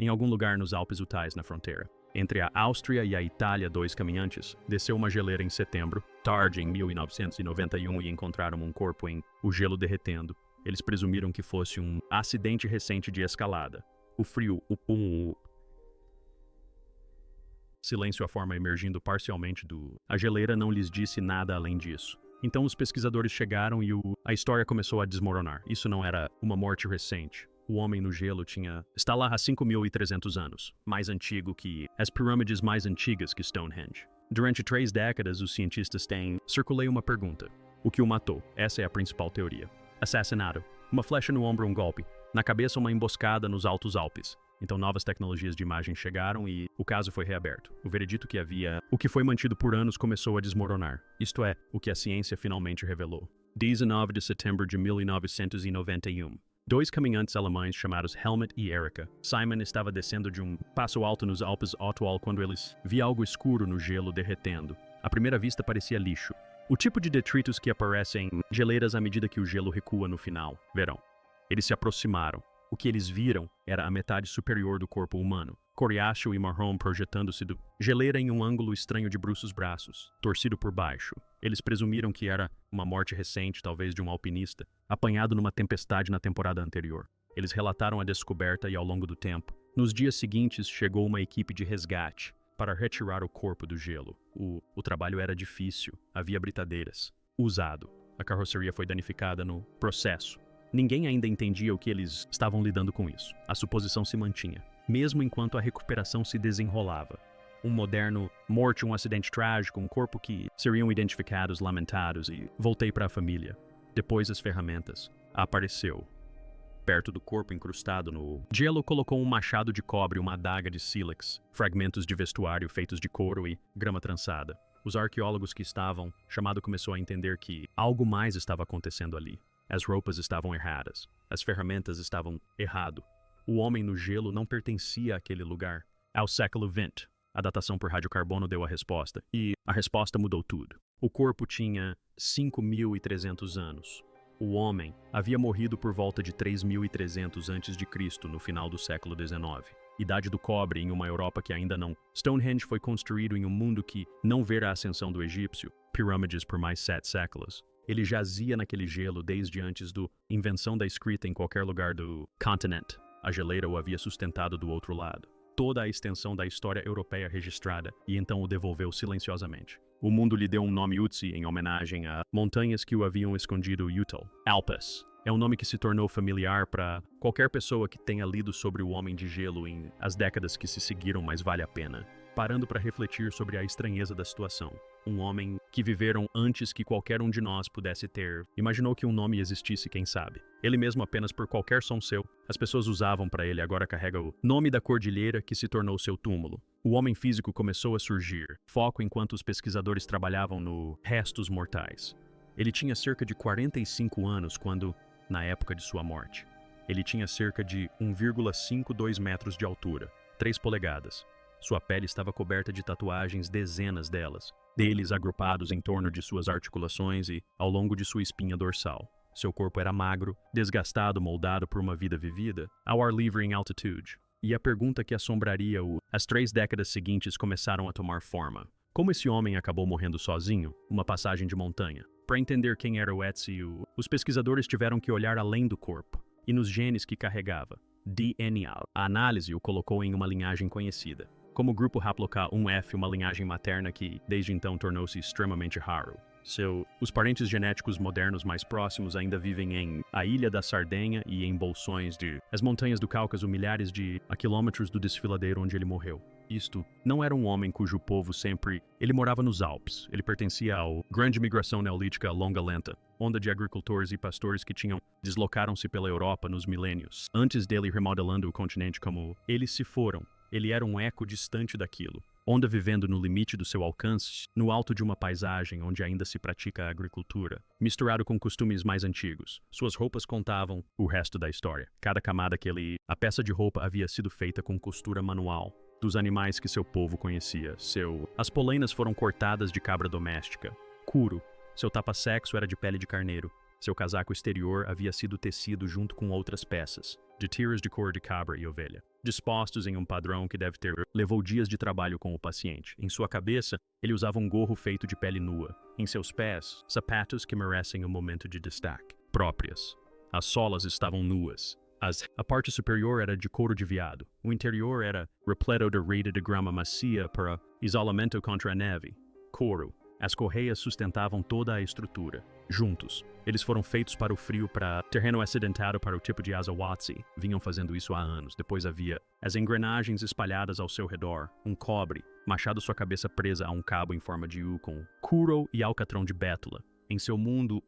em algum lugar nos Alpes Utais, na fronteira. Entre a Áustria e a Itália, 2 caminhantes, desceu uma geleira em setembro, tarde em 1991, e encontraram um corpo em o gelo derretendo. Eles presumiram que fosse um acidente recente de escalada. O frio, silêncio, a forma emergindo parcialmente A geleira não lhes disse nada além disso. Então os pesquisadores chegaram e a história começou a desmoronar. Isso não era uma morte recente. O homem no gelo está lá há 5.300 anos, mais antigo que as pirâmides mais antigas que Stonehenge. Durante 3 décadas, os cientistas têm circulei uma pergunta. O que o matou? Essa é a principal teoria. Assassinado. Uma flecha no ombro, um golpe. Na cabeça, uma emboscada nos Altos Alpes. Então novas tecnologias de imagem chegaram e o caso foi reaberto. O veredito o que foi mantido por anos começou a desmoronar. Isto é, o que a ciência finalmente revelou. 19 de setembro de 1991. 2 caminhantes alemães chamados Helmut e Erika. Simon estava descendo de um passo alto nos Alpes Otwal quando eles viram algo escuro no gelo derretendo. À primeira vista parecia lixo. O tipo de detritos que aparecem em geleiras à medida que o gelo recua no final. Verão. Eles se aproximaram. O que eles viram era a metade superior do corpo humano, coriáceo e marrom projetando-se do geleira em um ângulo estranho de bruços braços, torcido por baixo. Eles presumiram que era uma morte recente, talvez de um alpinista, apanhado numa tempestade na temporada anterior. Eles relataram a descoberta e, ao longo do tempo, nos dias seguintes chegou uma equipe de resgate para retirar o corpo do gelo. O trabalho era difícil, havia britadeiras. Usado. A carroceria foi danificada no processo. Ninguém ainda entendia o que eles estavam lidando com isso. A suposição se mantinha, mesmo enquanto a recuperação se desenrolava. Um moderno morte, um acidente trágico, um corpo que seriam identificados, lamentados, e voltei para a família. Depois as ferramentas. Apareceu. Perto do corpo incrustado no gelo, colocou um machado de cobre e uma adaga de sílex, fragmentos de vestuário feitos de couro e grama trançada. Os arqueólogos que estavam chamado começou a entender que algo mais estava acontecendo ali. As roupas estavam erradas. As ferramentas estavam errado. O homem no gelo não pertencia àquele lugar. Ao século XX, a datação por radiocarbono deu a resposta. E a resposta mudou tudo. O corpo tinha 5.300 anos. O homem havia morrido por volta de 3.300 a.C. no final do século XIX. Idade do cobre em uma Europa que ainda não. Stonehenge foi construído em um mundo que não vera a ascensão do egípcio. Pirâmides por mais 7 séculos. Ele jazia naquele gelo desde antes da invenção da escrita em qualquer lugar do continente. A geleira o havia sustentado do outro lado. Toda a extensão da história europeia registrada, e então o devolveu silenciosamente. O mundo lhe deu um nome Utsi em homenagem a montanhas que o haviam escondido Utal. Alpes. É um nome que se tornou familiar para qualquer pessoa que tenha lido sobre o Homem de Gelo em as décadas que se seguiram, mas vale a pena. Parando para refletir sobre a estranheza da situação. Um homem que viveram antes que qualquer um de nós pudesse ter. Imaginou que um nome existisse, quem sabe. Ele mesmo, apenas por qualquer som seu, as pessoas usavam para ele, agora carrega o nome da cordilheira que se tornou seu túmulo. O homem físico começou a surgir, foco enquanto os pesquisadores trabalhavam no restos mortais. Ele tinha cerca de 45 anos quando, na época de sua morte. Ele tinha cerca de 1,52 metros de altura, 3 polegadas. Sua pele estava coberta de tatuagens, dezenas deles agrupados em torno de suas articulações e ao longo de sua espinha dorsal. Seu corpo era magro, desgastado, moldado por uma vida vivida ao ar livre em altitude. E a pergunta que assombraria as 3 décadas seguintes começaram a tomar forma. Como esse homem acabou morrendo sozinho, uma passagem de montanha? Para entender quem era o Ezio, os pesquisadores tiveram que olhar além do corpo e nos genes que carregava. DNA. A análise o colocou em uma linhagem conhecida. Como o grupo Haplo-K1F, uma linhagem materna que, desde então, tornou-se extremamente raro. Os parentes genéticos modernos mais próximos ainda vivem em a Ilha da Sardenha e em bolsões as montanhas do Cáucaso, milhares de quilômetros do desfiladeiro onde ele morreu. Isto não era um homem cujo povo Ele morava nos Alpes. Ele pertencia ao grande migração neolítica longa lenta, onda de agricultores e pastores que deslocaram-se pela Europa nos milênios, antes dele remodelando o continente como eles se foram. Ele era um eco distante daquilo. Onda vivendo no limite do seu alcance, no alto de uma paisagem onde ainda se pratica a agricultura, misturado com costumes mais antigos. Suas roupas contavam o resto da história. Cada camada a peça de roupa havia sido feita com costura manual, dos animais que seu povo conhecia. As polainas foram cortadas de cabra doméstica. Curo. Seu tapa-sexo era de pele de carneiro. Seu casaco exterior havia sido tecido junto com outras peças, de tiras de couro de cabra e ovelha. dispostos em um padrão que deve ter levou dias de trabalho com o paciente. Em sua cabeça, ele usava um gorro feito de pele nua. Em seus pés, sapatos que merecem um momento de destaque. Próprias. As solas estavam nuas. A parte superior era de couro de veado. O interior era repleto de rede de grama macia para isolamento contra a neve. Couro. As correias sustentavam toda a estrutura. Juntos. Eles foram feitos para o frio para terreno acidentado para o tipo de asa Watsi. Vinham fazendo isso há anos. Depois havia as engrenagens espalhadas ao seu redor. Um cobre. Machado sua cabeça presa a um cabo em forma de U com Kuro e alcatrão de bétula. Em seu mundo,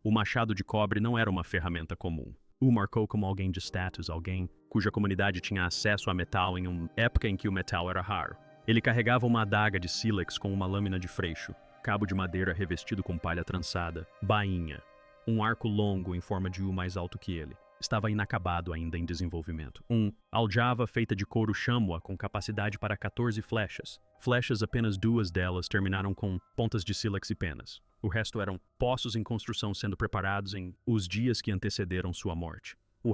o machado de cobre não era uma ferramenta comum. O marcou como alguém de status, alguém cuja comunidade tinha acesso a metal em uma época em que o metal era raro. Ele carregava uma adaga de sílex com uma lâmina de freixo, cabo de madeira revestido com palha trançada, bainha, um arco longo em forma de U mais alto que ele. Estava inacabado ainda em desenvolvimento. Aljava feita de couro chamois com capacidade para 14 flechas. Flechas, apenas 2 delas terminaram com pontas de sílex e penas. O resto eram poços em construção sendo preparados em os dias que antecederam sua morte. O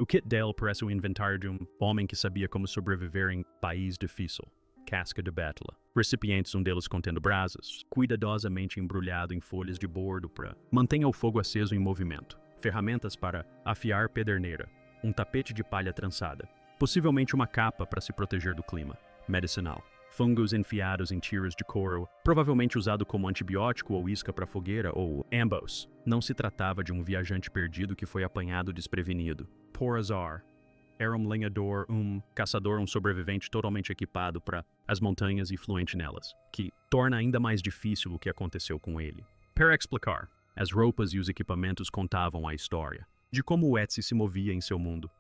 kit dele parece o inventário de um homem que sabia como sobreviver em país difícil. Casca de bétula. Recipientes, um deles contendo brasas, cuidadosamente embrulhado em folhas de bordo para mantenha o fogo aceso em movimento. Ferramentas para afiar pederneira. Um tapete de palha trançada. Possivelmente uma capa para se proteger do clima. Medicinal. Fungos enfiados em tiras de couro, provavelmente usado como antibiótico ou isca para fogueira, ou ambos. Não se tratava de um viajante perdido que foi apanhado desprevenido. Por azar. Era um lenhador, um caçador, um sobrevivente totalmente equipado para as montanhas e fluente nelas, que torna ainda mais difícil o que aconteceu com ele. Para explicar, as roupas e os equipamentos contavam a história de como o Etsy se movia em seu mundo.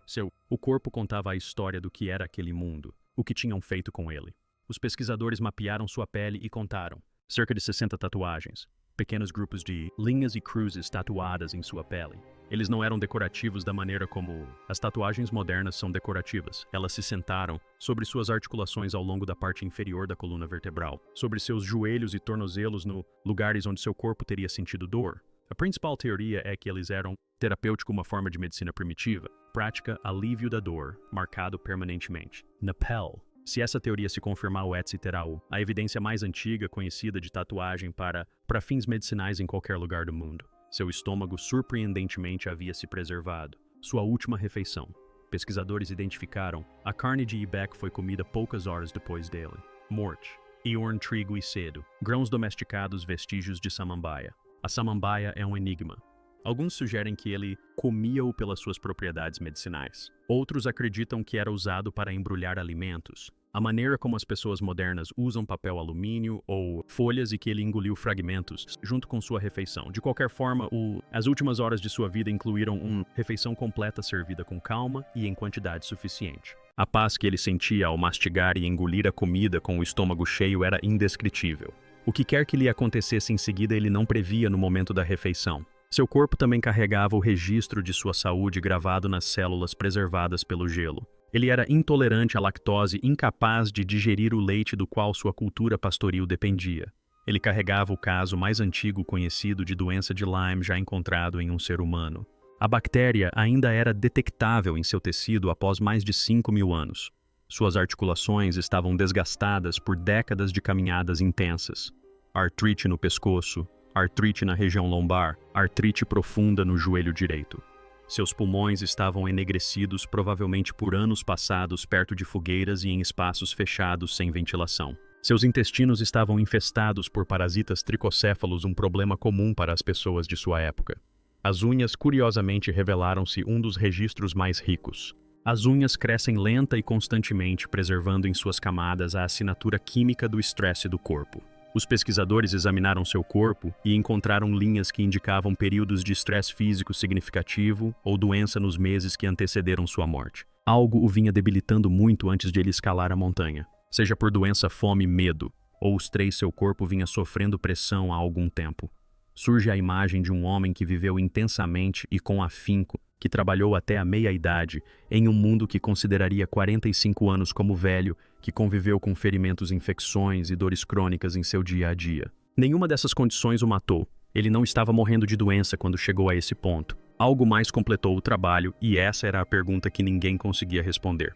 O corpo contava a história do que era aquele mundo, o que tinham feito com ele. Os pesquisadores mapearam sua pele e contaram cerca de 60 tatuagens, pequenos grupos de linhas e cruzes tatuadas em sua pele. Eles não eram decorativos da maneira como as tatuagens modernas são decorativas. Elas se sentaram sobre suas articulações ao longo da parte inferior da coluna vertebral, sobre seus joelhos e tornozelos no lugares onde seu corpo teria sentido dor. A principal teoria é que eles eram terapêutico, uma forma de medicina primitiva, prática alívio da dor, marcado permanentemente. Na pele. Se essa teoria se confirmar, o Etsy terá a evidência mais antiga conhecida de tatuagem para fins medicinais em qualquer lugar do mundo. Seu estômago surpreendentemente havia se preservado. Sua última refeição. Pesquisadores identificaram a carne de Ibeck foi comida poucas horas depois dele. Morte. Iorn, trigo e cedo. Grãos domesticados, vestígios de samambaia. A samambaia é um enigma. Alguns sugerem que ele comia-o pelas suas propriedades medicinais. Outros acreditam que era usado para embrulhar alimentos. A maneira como as pessoas modernas usam papel alumínio ou folhas e que ele engoliu fragmentos junto com sua refeição. De qualquer forma, as últimas horas de sua vida incluíram uma refeição completa servida com calma e em quantidade suficiente. A paz que ele sentia ao mastigar e engolir a comida com o estômago cheio era indescritível. O que quer que lhe acontecesse em seguida ele não previa no momento da refeição. Seu corpo também carregava o registro de sua saúde gravado nas células preservadas pelo gelo. Ele era intolerante à lactose, incapaz de digerir o leite do qual sua cultura pastoril dependia. Ele carregava o caso mais antigo conhecido de doença de Lyme já encontrado em um ser humano. A bactéria ainda era detectável em seu tecido após mais de 5.000 anos. Suas articulações estavam desgastadas por décadas de caminhadas intensas. Artrite no pescoço, artrite na região lombar, artrite profunda no joelho direito. Seus pulmões estavam enegrecidos provavelmente por anos passados perto de fogueiras e em espaços fechados sem ventilação. Seus intestinos estavam infestados por parasitas tricocéfalos, um problema comum para as pessoas de sua época. As unhas curiosamente revelaram-se um dos registros mais ricos. As unhas crescem lenta e constantemente, preservando em suas camadas a assinatura química do estresse do corpo. Os pesquisadores examinaram seu corpo e encontraram linhas que indicavam períodos de estresse físico significativo ou doença nos meses que antecederam sua morte. Algo o vinha debilitando muito antes de ele escalar a montanha. Seja por doença, fome, medo, ou os três, seu corpo vinha sofrendo pressão há algum tempo. Surge a imagem de um homem que viveu intensamente e com afinco, que trabalhou até a meia-idade, em um mundo que consideraria 45 anos como velho, que conviveu com ferimentos, infecções e dores crônicas em seu dia a dia. Nenhuma dessas condições o matou. Ele não estava morrendo de doença quando chegou a esse ponto. Algo mais completou o trabalho, e essa era a pergunta que ninguém conseguia responder.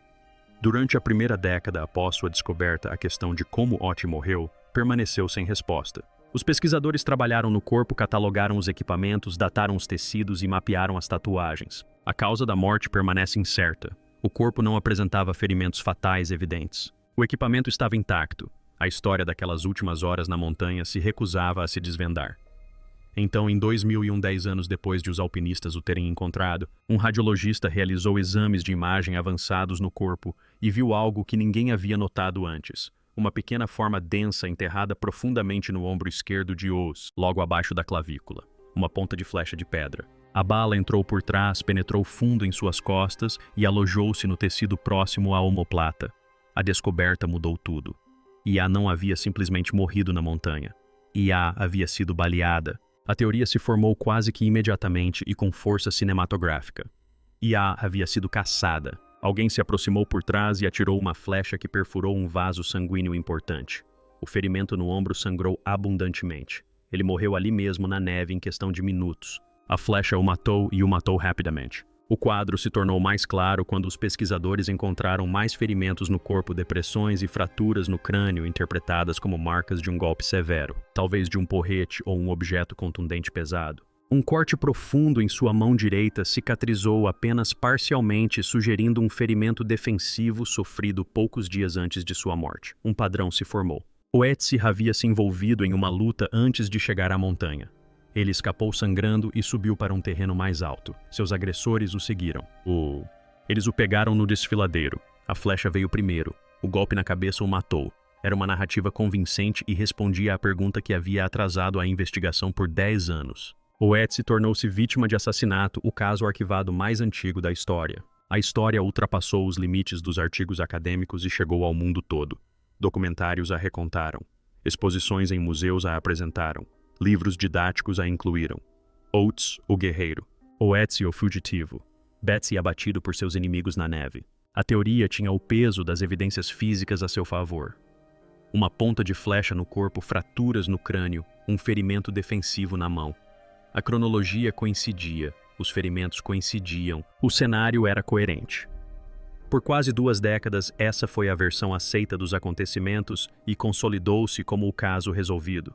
Durante a primeira década após sua descoberta, a questão de como Otzi morreu permaneceu sem resposta. Os pesquisadores trabalharam no corpo, catalogaram os equipamentos, dataram os tecidos e mapearam as tatuagens. A causa da morte permanece incerta. O corpo não apresentava ferimentos fatais evidentes. O equipamento estava intacto. A história daquelas últimas horas na montanha se recusava a se desvendar. Então, em 2001, 10 anos depois de os alpinistas o terem encontrado, um radiologista realizou exames de imagem avançados no corpo e viu algo que ninguém havia notado antes. Uma pequena forma densa enterrada profundamente no ombro esquerdo de Oz, logo abaixo da clavícula. Uma ponta de flecha de pedra. A bala entrou por trás, penetrou fundo em suas costas e alojou-se no tecido próximo à omoplata. A descoberta mudou tudo. Ia não havia simplesmente morrido na montanha. Ia havia sido baleada. A teoria se formou quase que imediatamente e com força cinematográfica. Ia havia sido caçada. Alguém se aproximou por trás e atirou uma flecha que perfurou um vaso sanguíneo importante. O ferimento no ombro sangrou abundantemente. Ele morreu ali mesmo na neve em questão de minutos. A flecha o matou e o matou rapidamente. O quadro se tornou mais claro quando os pesquisadores encontraram mais ferimentos no corpo, depressões e fraturas no crânio interpretadas como marcas de um golpe severo, talvez de um porrete ou um objeto contundente pesado. Um corte profundo em sua mão direita cicatrizou apenas parcialmente, sugerindo um ferimento defensivo sofrido poucos dias antes de sua morte. Um padrão se formou. Otzi havia se envolvido em uma luta antes de chegar à montanha. Ele escapou sangrando e subiu para um terreno mais alto. Seus agressores o seguiram. Eles o pegaram no desfiladeiro. A flecha veio primeiro. O golpe na cabeça o matou. Era uma narrativa convincente e respondia à pergunta que havia atrasado a investigação por 10 anos. Otzi tornou-se vítima de assassinato, o caso arquivado mais antigo da história. A história ultrapassou os limites dos artigos acadêmicos e chegou ao mundo todo. Documentários a recontaram. Exposições em museus a apresentaram. Livros didáticos a incluíram. Oates, o guerreiro. Otzi, o fugitivo. Betsy abatido por seus inimigos na neve. A teoria tinha o peso das evidências físicas a seu favor. Uma ponta de flecha no corpo, fraturas no crânio, um ferimento defensivo na mão. A cronologia coincidia, os ferimentos coincidiam, o cenário era coerente. Por quase 2 décadas, essa foi a versão aceita dos acontecimentos e consolidou-se como o caso resolvido.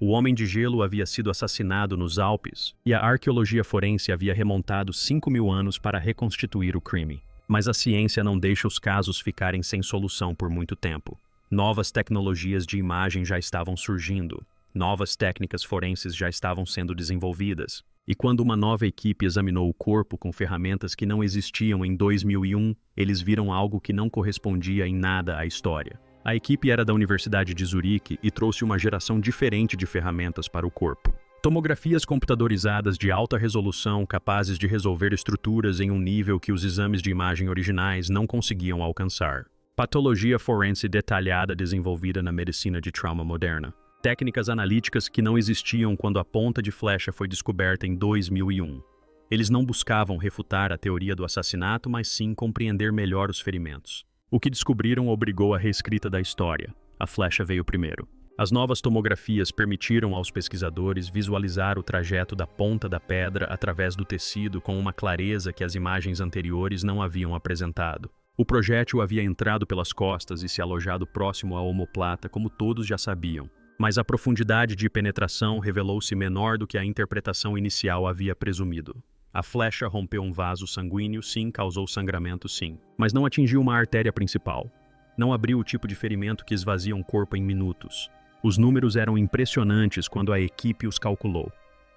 O Homem de Gelo havia sido assassinado nos Alpes e a arqueologia forense havia remontado 5.000 anos para reconstituir o crime. Mas a ciência não deixa os casos ficarem sem solução por muito tempo. Novas tecnologias de imagem já estavam surgindo. Novas técnicas forenses já estavam sendo desenvolvidas. E quando uma nova equipe examinou o corpo com ferramentas que não existiam em 2001, eles viram algo que não correspondia em nada à história. A equipe era da Universidade de Zurique e trouxe uma geração diferente de ferramentas para o corpo. Tomografias computadorizadas de alta resolução capazes de resolver estruturas em um nível que os exames de imagem originais não conseguiam alcançar. Patologia forense detalhada desenvolvida na medicina de trauma moderna. Técnicas analíticas que não existiam quando a ponta de flecha foi descoberta em 2001. Eles não buscavam refutar a teoria do assassinato, mas sim compreender melhor os ferimentos. O que descobriram obrigou a reescrita da história. A flecha veio primeiro. As novas tomografias permitiram aos pesquisadores visualizar o trajeto da ponta da pedra através do tecido com uma clareza que as imagens anteriores não haviam apresentado. O projétil havia entrado pelas costas e se alojado próximo à omoplata, como todos já sabiam. Mas a profundidade de penetração revelou-se menor do que a interpretação inicial havia presumido. A flecha rompeu um vaso sanguíneo, sim, causou sangramento, sim, mas não atingiu uma artéria principal. Não abriu o tipo de ferimento que esvazia um corpo em minutos. Os números eram impressionantes quando a equipe os calculou.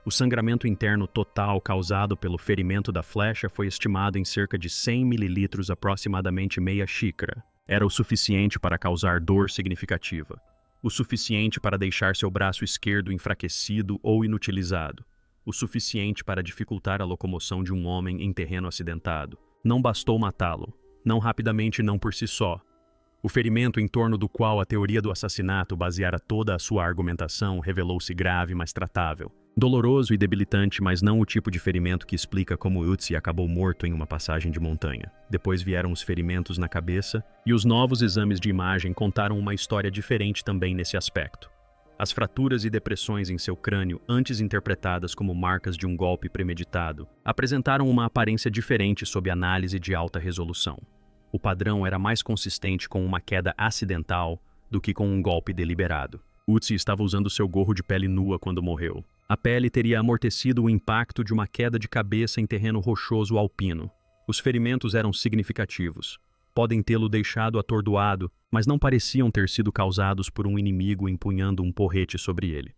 O sangramento interno total causado pelo ferimento da flecha foi estimado em cerca de 100 mililitros, aproximadamente meia xícara. Era o suficiente para causar dor significativa. O suficiente para deixar seu braço esquerdo enfraquecido ou inutilizado. O suficiente para dificultar a locomoção de um homem em terreno acidentado. Não bastou matá-lo. Não rapidamente, não por si só. O ferimento em torno do qual a teoria do assassinato baseara toda a sua argumentação revelou-se grave, mas tratável. Doloroso e debilitante, mas não o tipo de ferimento que explica como Otzi acabou morto em uma passagem de montanha. Depois vieram os ferimentos na cabeça, e os novos exames de imagem contaram uma história diferente também nesse aspecto. As fraturas e depressões em seu crânio, antes interpretadas como marcas de um golpe premeditado, apresentaram uma aparência diferente sob análise de alta resolução. O padrão era mais consistente com uma queda acidental do que com um golpe deliberado. Utsi estava usando seu gorro de pele nua quando morreu. A pele teria amortecido o impacto de uma queda de cabeça em terreno rochoso alpino. Os ferimentos eram significativos. Podem tê-lo deixado atordoado, mas não pareciam ter sido causados por um inimigo empunhando um porrete sobre ele.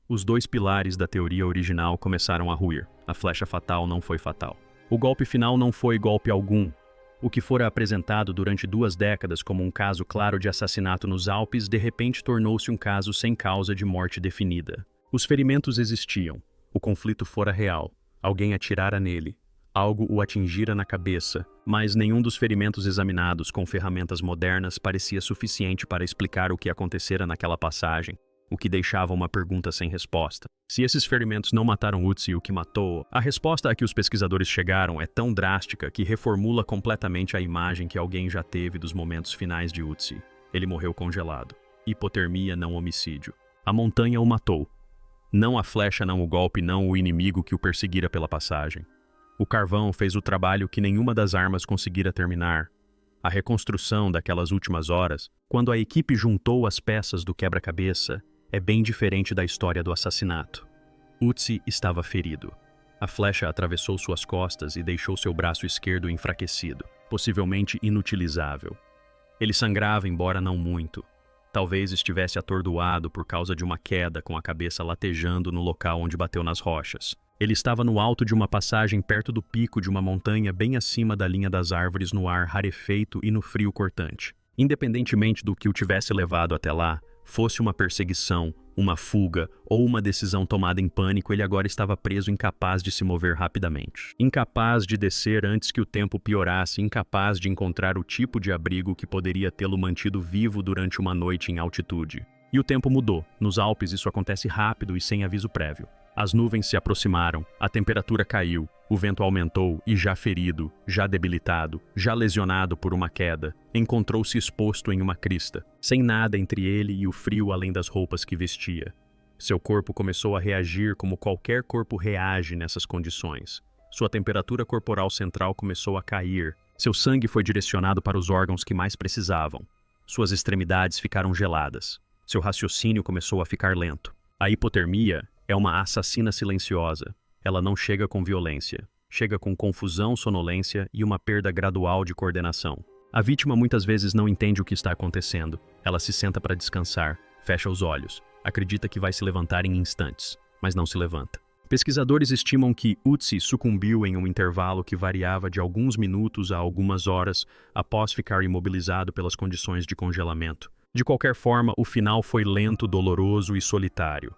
Os dois pilares da teoria original começaram a ruir. A flecha fatal não foi fatal. O golpe final não foi golpe algum. O que fora apresentado durante 2 décadas como um caso claro de assassinato nos Alpes, de repente tornou-se um caso sem causa de morte definida. Os ferimentos existiam. O conflito fora real. Alguém atirara nele. Algo o atingira na cabeça, mas nenhum dos ferimentos examinados com ferramentas modernas parecia suficiente para explicar o que acontecera naquela passagem, o que deixava uma pergunta sem resposta. Se esses ferimentos não mataram Utsi, o que matou, a resposta a que os pesquisadores chegaram é tão drástica que reformula completamente a imagem que alguém já teve dos momentos finais de Utsi. Ele morreu congelado. Hipotermia, não homicídio. A montanha o matou. Não a flecha, não o golpe, não o inimigo que o perseguira pela passagem. O carvão fez o trabalho que nenhuma das armas conseguira terminar. A reconstrução daquelas últimas horas, quando a equipe juntou as peças do quebra-cabeça, é bem diferente da história do assassinato. Utsi estava ferido. A flecha atravessou suas costas e deixou seu braço esquerdo enfraquecido, possivelmente inutilizável. Ele sangrava, embora não muito. Talvez estivesse atordoado por causa de uma queda com a cabeça latejando no local onde bateu nas rochas. Ele estava no alto de uma passagem perto do pico de uma montanha bem acima da linha das árvores, no ar rarefeito e no frio cortante. Independentemente do que o tivesse levado até lá, fosse uma perseguição, uma fuga ou uma decisão tomada em pânico, ele agora estava preso, incapaz de se mover rapidamente. Incapaz de descer antes que o tempo piorasse, incapaz de encontrar o tipo de abrigo que poderia tê-lo mantido vivo durante uma noite em altitude. E o tempo mudou. Nos Alpes isso acontece rápido e sem aviso prévio. As nuvens se aproximaram, a temperatura caiu, o vento aumentou e, já ferido, já debilitado, já lesionado por uma queda, encontrou-se exposto em uma crista, sem nada entre ele e o frio além das roupas que vestia. Seu corpo começou a reagir como qualquer corpo reage nessas condições. Sua temperatura corporal central começou a cair, seu sangue foi direcionado para os órgãos que mais precisavam. Suas extremidades ficaram geladas. Seu raciocínio começou a ficar lento. A hipotermia é uma assassina silenciosa. Ela não chega com violência. Chega com confusão, sonolência e uma perda gradual de coordenação. A vítima muitas vezes não entende o que está acontecendo. Ela se senta para descansar, fecha os olhos, acredita que vai se levantar em instantes, mas não se levanta. Pesquisadores estimam que Utsi sucumbiu em um intervalo que variava de alguns minutos a algumas horas após ficar imobilizado pelas condições de congelamento. De qualquer forma, o final foi lento, doloroso e solitário.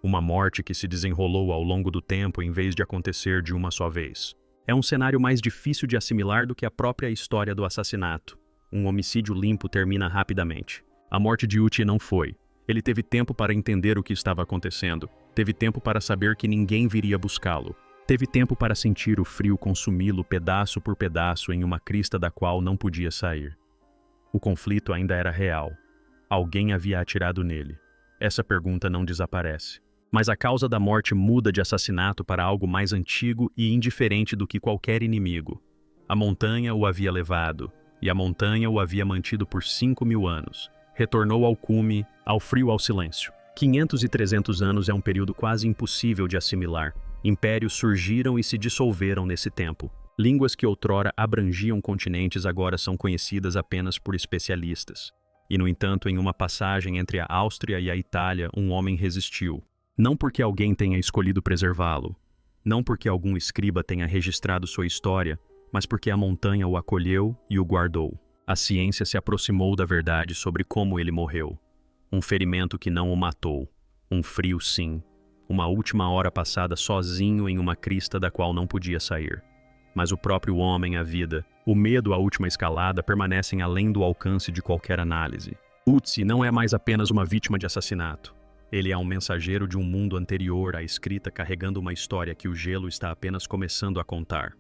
Uma morte que se desenrolou ao longo do tempo em vez de acontecer de uma só vez. É um cenário mais difícil de assimilar do que a própria história do assassinato. Um homicídio limpo termina rapidamente. A morte de Utsi não foi. Ele teve tempo para entender o que estava acontecendo. Teve tempo para saber que ninguém viria buscá-lo. Teve tempo para sentir o frio consumi-lo pedaço por pedaço em uma crista da qual não podia sair. O conflito ainda era real. Alguém havia atirado nele. Essa pergunta não desaparece. Mas a causa da morte muda de assassinato para algo mais antigo e indiferente do que qualquer inimigo. A montanha o havia levado, e a montanha o havia mantido por 5.000 anos. Retornou ao cume, ao frio, ao silêncio. 500 e 300 anos é um período quase impossível de assimilar. Impérios surgiram e se dissolveram nesse tempo. Línguas que outrora abrangiam continentes agora são conhecidas apenas por especialistas. E, no entanto, em uma passagem entre a Áustria e a Itália, um homem resistiu. Não porque alguém tenha escolhido preservá-lo, não porque algum escriba tenha registrado sua história, mas porque a montanha o acolheu e o guardou. A ciência se aproximou da verdade sobre como ele morreu. Um ferimento que não o matou. Um frio, sim. Uma última hora passada sozinho em uma crista da qual não podia sair. Mas o próprio homem, a vida, o medo, a última escalada, permanecem além do alcance de qualquer análise. Utsi não é mais apenas uma vítima de assassinato. Ele é um mensageiro de um mundo anterior à escrita, carregando uma história que o gelo está apenas começando a contar.